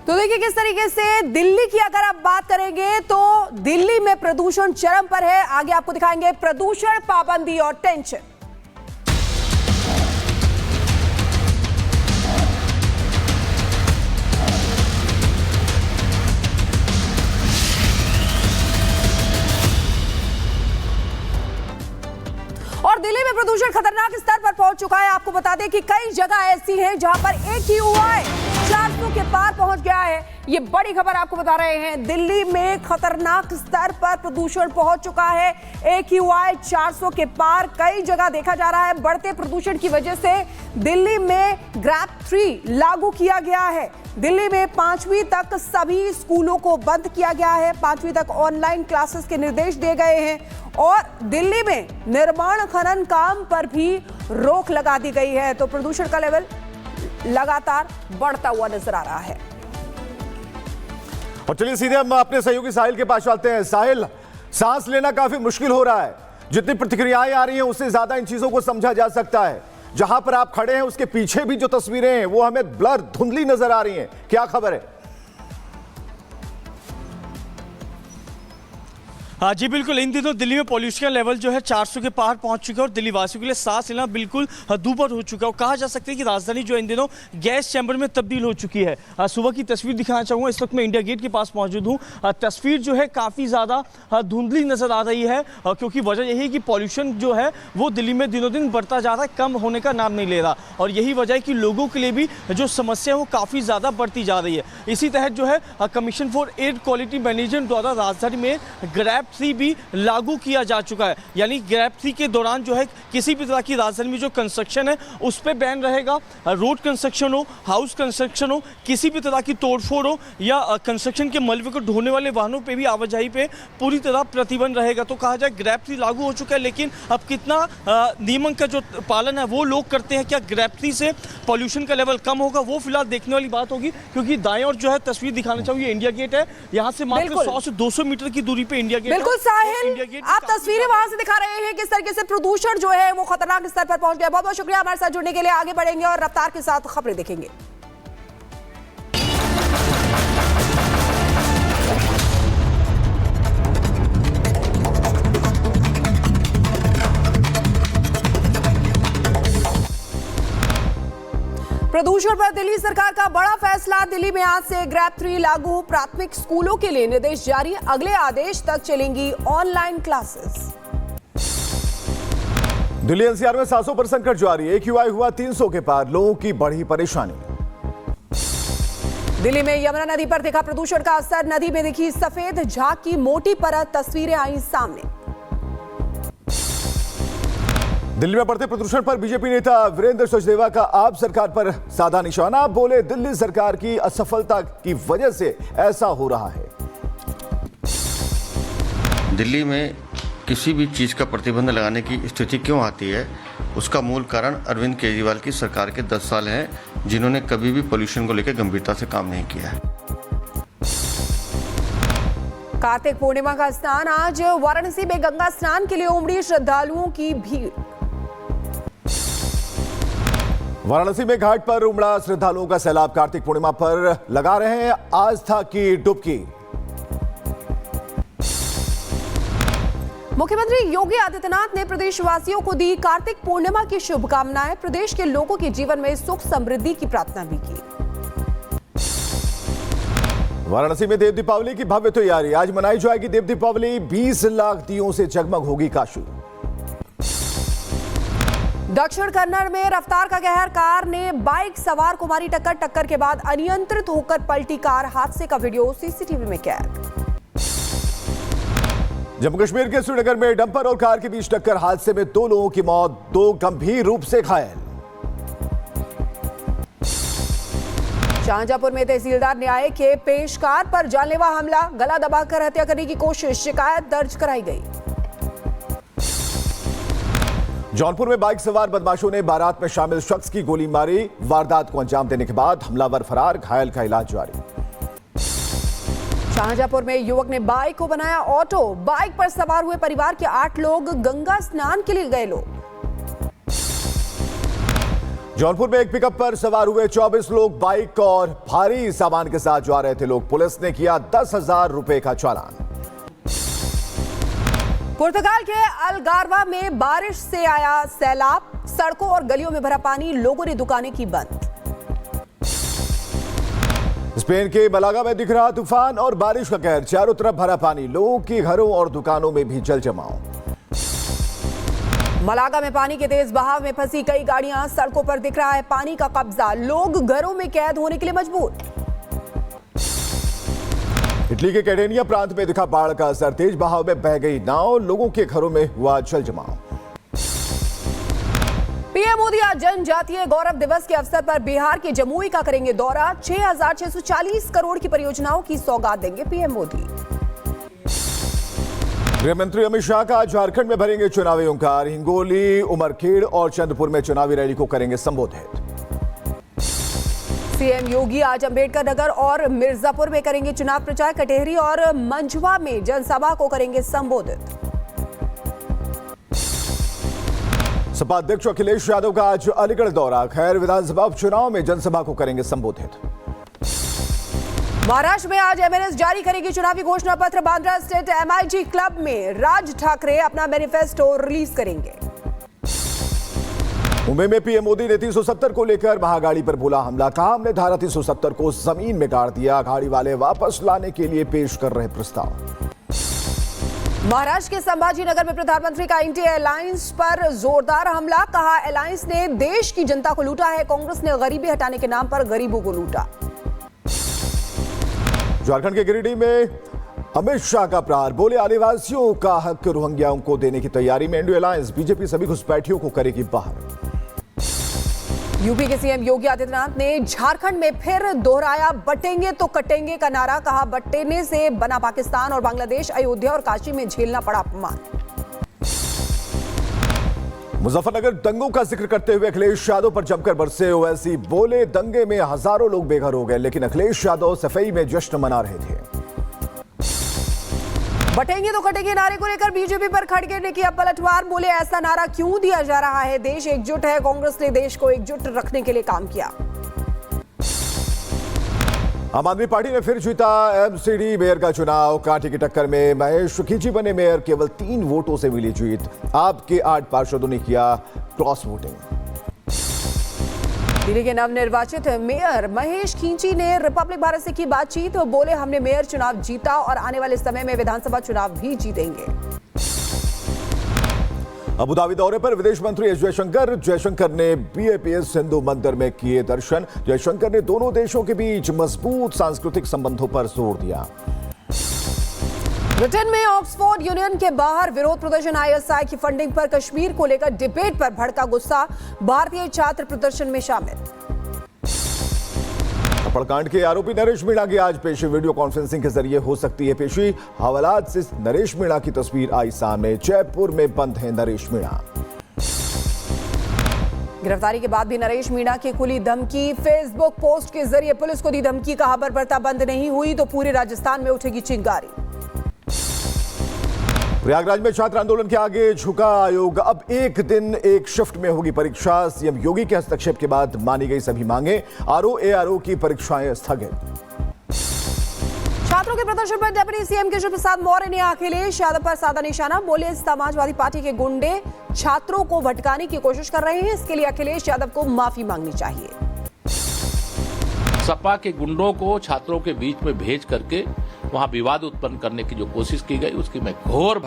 तो देखिए किस तरीके से दिल्ली की अगर आप बात करेंगे तो दिल्ली में प्रदूषण चरम पर है। आगे आपको दिखाएंगे प्रदूषण, पाबंदी और टेंशन। और दिल्ली में प्रदूषण खतरनाक स्तर पर पहुंच चुका है। आपको बता दें कि कई जगह ऐसी हैं जहां पर AQI 400 के पार पहुंच गया है। ये बड़ी खबर आपको बता रहे हैं। दिल्ली में खतरनाक स्तर पर प्रदूषण पहुंच चुका है। AQI 400 के पार कई जगह देखा जा रहा है। बढ़ते प्रदूषण की वजह से दिल्ली में ग्रैप 3 लागू किया गया है। दिल्ली में 5वीं तक सभी स्कूलों को बंद किया गया है। 5वीं तक ऑनलाइन क्लासेस के निर्देश दिए गए हैं और दिल्ली में निर्माण खनन काम पर भी रोक लगा दी गई है। तो प्रदूषण का लेवल लगातार बढ़ता हुआ नजर आ रहा है। और चलिए सीधे हम अपने सहयोगी साहिल के पास चलते हैं। साहिल, सांस लेना काफी मुश्किल हो रहा है। जितनी प्रतिक्रियाएं आ रही हैं उससे ज्यादा इन चीजों को समझा जा सकता है। जहां पर आप खड़े हैं उसके पीछे भी जो तस्वीरें हैं वो हमें ब्लर, धुंधली नजर आ रही हैं। क्या खबर है? हाँ जी बिल्कुल, इन दिनों दिल्ली में पॉल्यूशन लेवल जो है 400 के पार पहुंच चुका है और दिल्ली वासियों के लिए सांस लेना बिल्कुल दूभर हो चुका है। और कहा जा सकता है कि राजधानी जो इन दिनों गैस चैम्बर में तब्दील हो चुकी है। सुबह की तस्वीर दिखाना चाहूँगा। इस वक्त मैं इंडिया गेट के पास मौजूद हूँ। तस्वीर जो है काफ़ी ज़्यादा धुंधली नज़र आ रही है क्योंकि वजह यही है कि पॉल्यूशन जो है वो दिल्ली में दिनों दिन बढ़ता जा रहा है, कम होने का नाम नहीं ले रहा। और यही वजह है कि लोगों के लिए भी जो समस्या है वो काफ़ी ज़्यादा बढ़ती जा रही है। इसी तहत जो है commission for air quality management द्वारा राजधानी में ग्रैप 3 भी लागू किया जा चुका है। यानी ग्रैप 3 के दौरान जो है किसी भी तरह की राजधानी में जो कंस्ट्रक्शन है उस पर बैन रहेगा। रोड कंस्ट्रक्शन हो, हाउस कंस्ट्रक्शन हो, किसी भी तरह की तोड़फोड़ हो या कंस्ट्रक्शन के मलबे को ढोने वाले वाहनों पे भी आवाजाही पे पूरी तरह प्रतिबंध रहेगा। तो कहा जाए ग्रैप 3 लागू हो चुका है, लेकिन अब कितना नियमों का जो पालन है वो लोग करते हैं, क्या ग्रैप 3 से पॉल्यूशन का लेवल कम होगा, वो फिलहाल देखने वाली बात होगी। क्योंकि दाएं और जो है तस्वीर दिखाना चाहूँगी, इंडिया गेट है। यहाँ से मात्र 100 से 200 मीटर की दूरी पे इंडिया गेट है। बिल्कुल साहिल, आप तस्वीरें वहां से दिखा रहे हैं किस तरीके से प्रदूषण जो है वो खतरनाक स्तर पर पहुंच गया। बहुत बहुत शुक्रिया हमारे साथ जुड़ने के लिए। आगे बढ़ेंगे और रफ्तार के साथ खबरें देखेंगे। प्रदूषण पर दिल्ली सरकार का बड़ा फैसला। दिल्ली में आज से ग्रैप 3 लागू। प्राथमिक स्कूलों के लिए निर्देश जारी। अगले आदेश तक चलेंगी ऑनलाइन क्लासेस। दिल्ली एनसीआर में 700 पर संकट जारी। AQI हुआ 300 के पार, लोगों की बढ़ी परेशानी। दिल्ली में यमुना नदी पर देखा प्रदूषण का असर। नदी में दिखी सफेद झाग की मोटी परत। तस्वीरें आई सामने। दिल्ली में बढ़ते प्रदूषण पर बीजेपी नेता वीरेंद्र सचदेवा का आप सरकार पर साधा निशाना। बोले दिल्ली सरकार की असफलता की वजह से ऐसा हो रहा है। दिल्ली में किसी भी चीज का प्रतिबंध लगाने की स्थिति क्यों आती है, उसका मूल कारण अरविंद केजरीवाल की सरकार के 10 साल हैं, जिन्होंने कभी भी पोल्यूशन को लेकर गंभीरता से काम नहीं किया है। कार्तिक पूर्णिमा का स्नान। आज वाराणसी में गंगा स्नान के लिए उमड़ी श्रद्धालुओं की भीड़। वाराणसी में घाट पर उमड़ा श्रद्धालुओं का सैलाब। कार्तिक पूर्णिमा पर लगा रहे हैं आस्था की डुबकी। मुख्यमंत्री योगी आदित्यनाथ ने प्रदेशवासियों को दी कार्तिक पूर्णिमा की शुभकामनाएं। प्रदेश के लोगों के जीवन में सुख समृद्धि की प्रार्थना भी की। वाराणसी में देव दीपावली की भव्य तैयारी। आज मनाई जाएगी देव दीपावली। 20 लाख दियों से जगमग होगी काशी। दक्षिण कन्नड़ में रफ्तार का कहर। कार ने बाइक सवार को मारी टक्कर। टक्कर के बाद अनियंत्रित होकर पलटी कार। हादसे का वीडियो सीसीटीवी में कैद। जम्मू कश्मीर के श्रीनगर में डंपर और कार के बीच टक्कर। हादसे में 2 लोगों की मौत, 2 गंभीर रूप से घायल। शाहजहांपुर में तहसीलदार न्याय के पेशकार पर जानलेवा हमला। गला दबाकर हत्या करने की कोशिश। शिकायत दर्ज कराई गई। जौनपुर में बाइक सवार बदमाशों ने बारात में शामिल शख्स की गोली मारी। वारदात को अंजाम देने के बाद हमलावर फरार। घायल का इलाज जारी। शाहजहांपुर में युवक ने बाइक को बनाया ऑटो। बाइक पर सवार हुए परिवार के 8 लोग गंगा स्नान के लिए गए लोग। जौनपुर में एक पिकअप पर सवार हुए 24 लोग बाइक और भारी सामान के साथ जा रहे थे लोग। पुलिस ने किया 10,000 रुपए का चालान। पुर्तगाल के अलगारवा में बारिश से आया सैलाब, सड़कों और गलियों में भरा पानी, लोगों ने दुकानें की बंद। स्पेन के मलागा में दिख रहा तूफान और बारिश का कहर, चारों तरफ भरा पानी, लोगों के घरों और दुकानों में भी जल जमाव। मलागा में पानी के तेज बहाव में फंसी कई गाड़ियां, सड़कों पर दिख रहा है पानी का कब्जा, लोग घरों में कैद होने के लिए मजबूर। इटली के कैडेनिया प्रांत में दिखा बाढ़ का असर, तेज बहाव में बह गई नाव, लोगों के घरों में हुआ जल जमाव। पीएम मोदी आज जनजातीय गौरव दिवस के अवसर पर बिहार के जमुई का करेंगे दौरा, 6,640 करोड़ की परियोजनाओं की सौगात देंगे पीएम मोदी। गृह मंत्री अमित शाह का झारखंड में भरेंगे चुनावी हुंकार, हिंगोली, उमरखेड़ और चंद्रपुर में चुनावी रैली को करेंगे संबोधित। सीएम योगी आज अंबेडकर नगर और मिर्जापुर में करेंगे चुनाव प्रचार, कटेहरी और मंझवा में जनसभा को करेंगे संबोधित। सपा अध्यक्ष अखिलेश यादव का आज अलीगढ़ दौरा, खैर विधानसभा उपचुनाव में जनसभा को करेंगे संबोधित। महाराष्ट्र में आज एमएनएस जारी करेगी चुनावी घोषणा पत्र, बांद्रा स्टेट एमआईजी क्लब में राज ठाकरे अपना मैनिफेस्टो रिलीज करेंगे। मुंबई में पीएम मोदी ने 370 को लेकर महागाड़ी पर बोला हमला, कहा हमने धारा 370 को जमीन में गाड़ दिया, गाड़ी वाले वापस लाने के लिए पेश कर रहे प्रस्ताव। महाराष्ट्र के संभाजी नगर में प्रधानमंत्री का इंडिया अलायंस पर जोरदार हमला, कहा अलायंस ने देश की जनता को लूटा है, कांग्रेस ने गरीबी हटाने के नाम पर गरीबों को लूटा। झारखंड के गिरिडीह में अमित शाह का प्रहार, बोले आदिवासियों का हक रोहिंग्याओं को देने की तैयारी में इंडिया अलायंस, बीजेपी सभी घुसपैठियों को करेगी बाहर। यूपी के सीएम योगी आदित्यनाथ ने झारखंड में फिर दोहराया बटेंगे तो कटेंगे का नारा, कहा बटेने से बना पाकिस्तान और बांग्लादेश, अयोध्या और काशी में झेलना पड़ा अपमान। मुजफ्फरनगर दंगों का जिक्र करते हुए अखिलेश यादव पर जमकर बरसे ओवैसी, बोले दंगे में हजारों लोग बेघर हो गए, लेकिन अखिलेश यादव सफाई में जश्न मना रहे थे। बटेंगे तो कटेंगे नारे को लेकर बीजेपी पर खड़गे ने किया पलटवार, बोले ऐसा नारा क्यों दिया जा रहा है, देश एकजुट है, कांग्रेस ने देश को एकजुट रखने के लिए काम किया। आम आदमी पार्टी ने फिर जीता एमसीडी मेयर का चुनाव, कांटे की टक्कर में महेश खींची बने मेयर, केवल 3 वोटों से मिली जीत, आपके 8 पार्षदों ने किया क्रॉस वोटिंग। दिल्ली के नवनिर्वाचित मेयर महेश खींची ने रिपब्लिक भारत से की बातचीत, बोले हमने मेयर चुनाव जीता और आने वाले समय में विधानसभा चुनाव भी जीतेंगे। अबुधाबी दौरे पर विदेश मंत्री एस जयशंकर ने बीएपीएस हिंदू मंदिर में किए दर्शन, जयशंकर ने दोनों देशों के बीच मजबूत सांस्कृतिक संबंधों पर जोर दिया। ब्रिटेन में ऑक्सफोर्ड यूनियन के बाहर विरोध प्रदर्शन, आईएसआई की फंडिंग पर कश्मीर को लेकर डिबेट पर भड़का गुस्सा, भारतीय छात्र प्रदर्शन में शामिल। कांड के आरोपी नरेश मीणा की आज पेशी वीडियो कॉन्फ्रेंसिंग के जरिए हो सकती है पेशी, हवालात से नरेश मीणा की तस्वीर आई सामने, जयपुर में बंद है नरेश मीणा। गिरफ्तारी के बाद भी नरेश मीणा की खुली धमकी, फेसबुक पोस्ट के जरिए पुलिस को दी धमकी, कहा बर्बरता बंद नहीं हुई तो पूरे राजस्थान में उठेगी चिंगारी। प्रयागराज में छात्र आंदोलन के आगे झुका आयोग, अब एक दिन एक शिफ्ट में होगी परीक्षा, सीएम योगी के हस्तक्षेप के बाद मानी गई सभी मांगे, आरओ एआरओ की परीक्षाएं स्थगित। छात्रों के प्रदर्शन पर डिप्टी सीएम केशव प्रसाद मौर्य ने अखिलेश यादव पर साधा निशाना, बोले समाजवादी पार्टी के गुंडे छात्रों को भटकाने की कोशिश कर रहे हैं, इसके लिए अखिलेश यादव को माफी मांगनी चाहिए। सपा के गुंडों को छात्रों के बीच में भेज करके वहां विवाद उत्पन्न करने की जो कोशिश की गई, उसकी मैं घोर